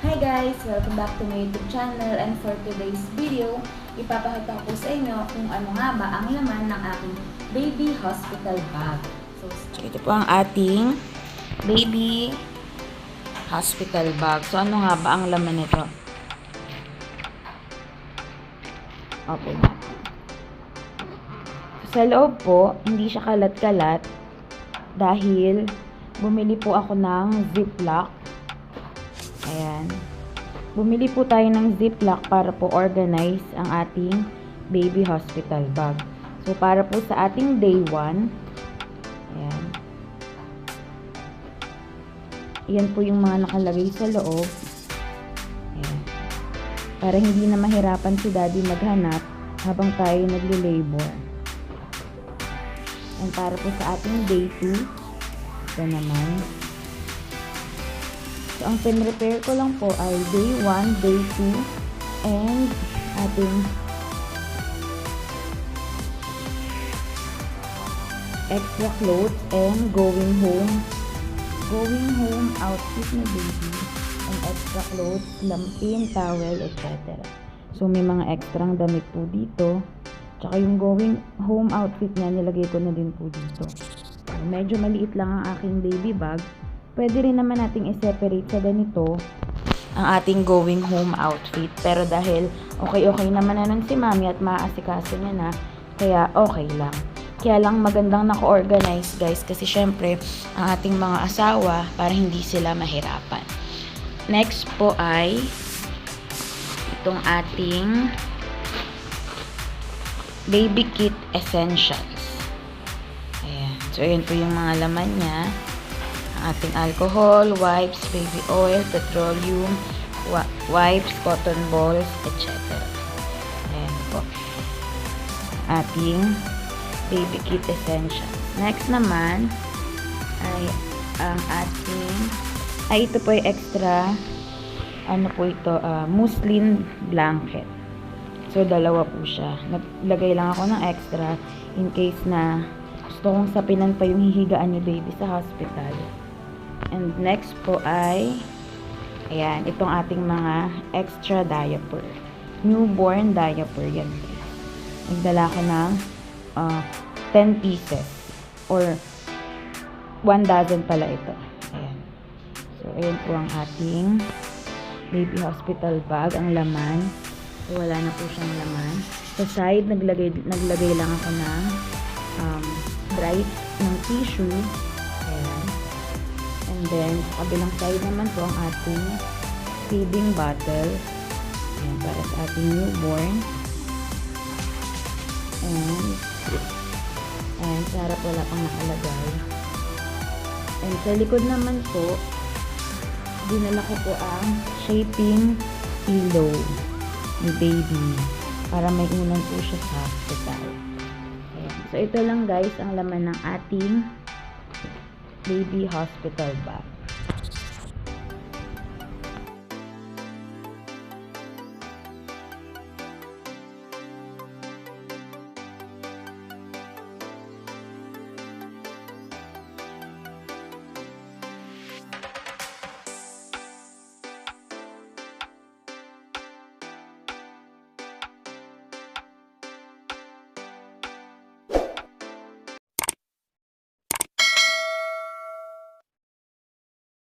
Hi guys! Welcome back to my YouTube channel, and for today's video, ipapakita ko sa inyo kung ano nga ba ang laman ng aking baby hospital bag. So ito po ang ating baby hospital bag. So ano nga ba ang laman nito? Open natin. Sa loob po, hindi siya kalat-kalat dahil bumili po ako ng ziplock. Ayan. Bumili po tayo ng ziplock para po organize ang ating baby hospital bag. So, para po sa ating day 1, ayan. Ayan po yung mga nakalagay sa loob. Ayan. Para hindi na mahirapan si daddy maghanap habang tayo nagli-labor. And para po sa ating day 2, ito naman. So, ang pin-repair ko lang po ay day 1, day 2, and ating extra clothes and going home outfit ni baby, and extra clothes, lampin, towel, etc. So, may mga extrang damit po dito. Tsaka yung going home outfit niya, nilagay ko na din po dito. So, medyo maliit lang ang aking baby bag. Pwede rin naman nating i-separate sa ganito ang ating going home outfit. Pero dahil okay naman na nun si mami at maaasikaso niya na, kaya okay lang. Kaya lang magandang naka-organize guys, kasi syempre ang ating mga asawa para hindi sila mahirapan. Next po ay itong ating baby kit essentials. Ayan. So ayan po yung mga laman niya. Ating alcohol, wipes, baby oil, petroleum, wipes, cotton balls, etc. Ayan po. Ating baby kit essential. Next naman ay ang ito po ay extra, ano po ito, muslin blanket. So, dalawa po siya. Naglagay lang ako ng extra in case na gusto kong sapinan pa yung hihigaan ni baby sa hospital. And next po ay ayan, itong ating mga extra diaper. Newborn diaper yan. Nagdala ko ng 10 pieces or 1 dozen pala ito. Ayan. So, ayan po ang ating baby hospital bag. Ang laman. So, wala na po siyang laman. Sa side, naglagay lang ako ng bright ng tissue. Ayan. And then, sa kabilang side naman po ang ating feeding bottle. Ayan, para sa ating newborn. And sa harap wala pang nakalagay. And sa likod naman po, dinala ko po ang shaping pillow ni baby para may unan po siya sa hospital. Ayan. So, ito lang guys ang laman ng ating baby hospital bag.